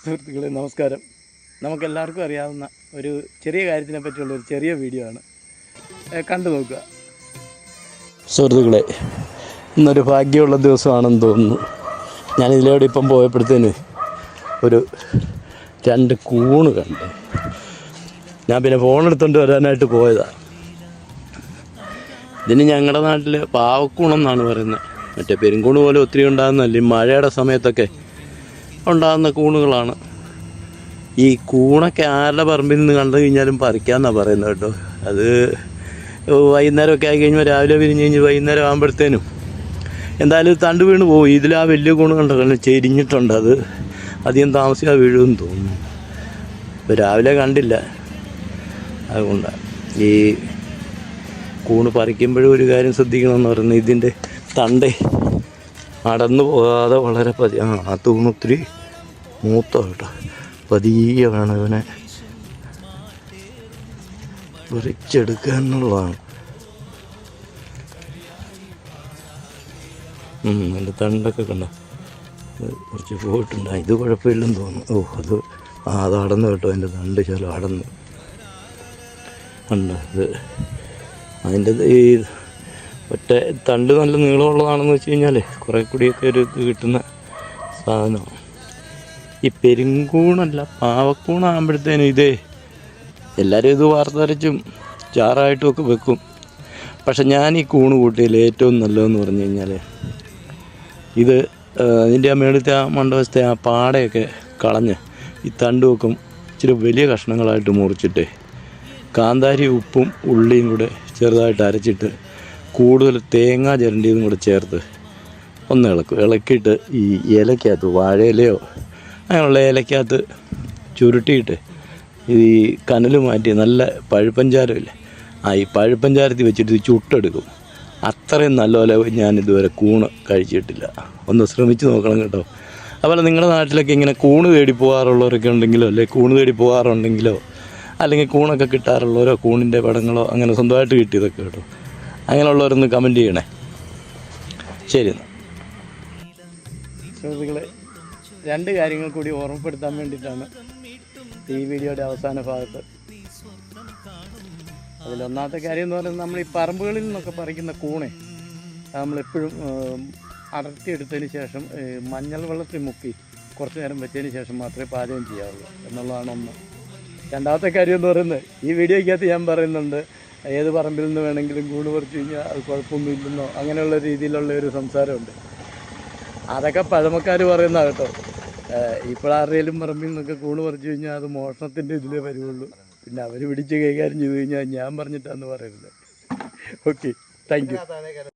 സുഹൃത്തുക്കളെ നമസ്കാരം. നമുക്കെല്ലാവർക്കും അറിയാവുന്ന ഒരു ചെറിയ കാര്യത്തിനെ പറ്റിയുള്ള ഒരു ചെറിയ വീഡിയോ ആണ്, കണ്ടു നോക്കുക. സുഹൃത്തുക്കളെ, ഇന്നൊരു ഭാഗ്യമുള്ള ദിവസമാണെന്ന് തോന്നുന്നു. ഞാനിതിലൂടെ ഇപ്പം പോയപ്പോഴത്തേന് ഒരു 2 കൂണ് കണ്ട്. ഞാൻ പിന്നെ ഫോണെടുത്തുകൊണ്ട് വരാനായിട്ട് പോയതാണ്. ഇതിന് ഞങ്ങളുടെ നാട്ടിൽ പാവക്കൂണെന്നാണ് പറയുന്നത്. മറ്റേ പെരുങ്കൂണ് പോലെ ഒത്തിരി ഉണ്ടാകുന്നതല്ല, ഈ മഴയുടെ സമയത്തൊക്കെ ഉണ്ടാകുന്ന കൂണുകളാണ്. ഈ കൂണൊക്കെ ആരുടെ പറമ്പിൽ നിന്ന് കണ്ടു കഴിഞ്ഞാലും പറിക്കാമെന്നാണ് പറയുന്നത് കേട്ടോ. അത് വൈകുന്നേരമൊക്കെ ആയി കഴിയുമ്പോൾ രാവിലെ വിരിഞ്ഞ് കഴിഞ്ഞ് വൈകുന്നേരം ആകുമ്പോഴത്തേനും എന്തായാലും തണ്ട് വീണ് പോകും. ഇതിൽ ആ വലിയ കൂണ് കണ്ടോ, ചെരിഞ്ഞിട്ടുണ്ട്. അത് അധികം താമസിക്കാതെ വീഴുമെന്ന് തോന്നുന്നു. ഇപ്പോൾ രാവിലെ കണ്ടില്ല. അതുകൊണ്ടാണ് ഈ കൂണ് പറിക്കുമ്പോഴും ഒരു കാര്യം ശ്രദ്ധിക്കണമെന്ന് പറയുന്നത്, ഇതിൻ്റെ തണ്ടേ അടന്നു പോകാതെ വളരെ ആ തൂണ് ഒത്തിരി മൂത്ത കേട്ടോ. പതിയെ വേണം ഇവനെ പറിച്ചെടുക്കുക എന്നുള്ളതാണ്. എൻ്റെ തണ്ടൊക്കെ കണ്ട കുറച്ച് പോയിട്ടുണ്ട്. ഇത് കുഴപ്പമില്ലെന്ന് തോന്നുന്നു. അത് അടന്നു കേട്ടോ. എൻ്റെ തണ്ട് ചില അടന്നു ഉണ്ട്. അതിൻ്റെ ഈ ഒറ്റ തണ്ട് നല്ല നീളമുള്ളതാണെന്ന് വെച്ച് കഴിഞ്ഞാൽ കുറേ കൂടിയൊക്കെ ഒരു ഇത് കിട്ടുന്ന സാധനമാണ്. ഈ പെരുങ്കൂണല്ല, പാവക്കൂണാകുമ്പോഴത്തേനും എല്ലാവരും ഇത് വാർത്തരച്ചും ചാറായിട്ടും ഒക്കെ വെക്കും. പക്ഷെ ഞാൻ ഈ കൂണ് കൂട്ടിയിൽ ഏറ്റവും നല്ലതെന്ന് പറഞ്ഞു കഴിഞ്ഞാൽ ഇതിൻ്റെ ആ മേളത്തെ ആ മണ്ടവശത്തെ ആ പാടയൊക്കെ കളഞ്ഞ് ഈ തണ്ട് വെക്കും ഇച്ചിരി വലിയ കഷ്ണങ്ങളായിട്ട് മുറിച്ചിട്ട് കാന്താരി ഉപ്പും ഉള്ളിയും കൂടെ ചെറുതായിട്ട് അരച്ചിട്ട് കൂടുതൽ തേങ്ങ ചിരണ്ടിയതും കൂടെ ചേർത്ത് ഒന്ന് ഇളക്കിയിട്ട് ഈ ഇലക്കകത്ത് വാഴയിലയോ അങ്ങനെയുള്ള ഇലക്കകത്ത് ചുരുട്ടിയിട്ട് ഈ കനൽ മാറ്റി നല്ല പഴുപ്പഞ്ചാരമില്ലേ, ഈ പഴുപ്പഞ്ചാരത്തിൽ വെച്ചിട്ട് ഇത് ചുട്ടെടുക്കും. അത്രയും നല്ലപോലെ ഞാൻ ഇതുവരെ കൂണ് കഴിച്ചിട്ടില്ല. ഒന്ന് ശ്രമിച്ച് നോക്കണം കേട്ടോ. അതുപോലെ നിങ്ങളുടെ നാട്ടിലൊക്കെ ഇങ്ങനെ കൂണ് തേടി പോകാറുള്ളവരൊക്കെ ഉണ്ടെങ്കിലോ, അല്ലെങ്കിൽ കൂണ് തേടി പോകാറുണ്ടെങ്കിലോ, അല്ലെങ്കിൽ കൂണൊക്കെ കിട്ടാറുള്ളവരോ, കൂണിൻ്റെ പടങ്ങളോ അങ്ങനെ സ്വന്തമായിട്ട് കിട്ടിയതൊക്കെ കേട്ടോ, അങ്ങനെയുള്ളവരൊന്ന് കമൻറ്റ് ചെയ്യണേ. ശരി എന്നാൽ സുഹൃത്തുക്കളെ, 2 കാര്യങ്ങൾ കൂടി ഓർമ്മപ്പെടുത്താൻ വേണ്ടിയിട്ടാണ് ഈ വീഡിയോയുടെ അവസാന ഭാഗത്ത്. അതിലൊന്നാമത്തെ കാര്യം എന്ന് പറയുന്നത്, നമ്മൾ ഈ പറമ്പുകളിൽ നിന്നൊക്കെ പറിക്കുന്ന കൂണെ നമ്മളെപ്പോഴും അടർത്തിയെടുത്തതിന് ശേഷം മഞ്ഞൾ വെള്ളത്തിൽ മുക്കി കുറച്ച് നേരം വെച്ചതിന് ശേഷം മാത്രമേ പാചകം ചെയ്യാവുള്ളൂ എന്നുള്ളതാണ് ഒന്ന്. രണ്ടാമത്തെ കാര്യം എന്ന് പറയുന്നത്, ഈ വീഡിയോയ്ക്കകത്ത് ഞാൻ പറയുന്നുണ്ട് ഏത് പറമ്പിൽ നിന്ന് വേണമെങ്കിലും കൂണ് പറിച്ചു കഴിഞ്ഞാൽ അത് കുഴപ്പമൊന്നുമില്ലെന്നോ അങ്ങനെയുള്ള രീതിയിലുള്ള ഒരു സംസാരമുണ്ട്. അതൊക്കെ പഴമക്കാർ പറയുന്ന കേട്ടോ. ഇപ്പോഴാരുടെയും പറമ്പിൽ നിന്നൊക്കെ കൂണ് പറിച്ചു കഴിഞ്ഞാൽ അത് മോഷണത്തിൻ്റെ ഇതിലേ വരുള്ളൂ. പിന്നെ അവർ പിടിച്ച് കൈകാര്യം ചെയ്ത് കഴിഞ്ഞാൽ ഞാൻ പറഞ്ഞിട്ടാന്ന് പറയരുത്. Okay, thank you.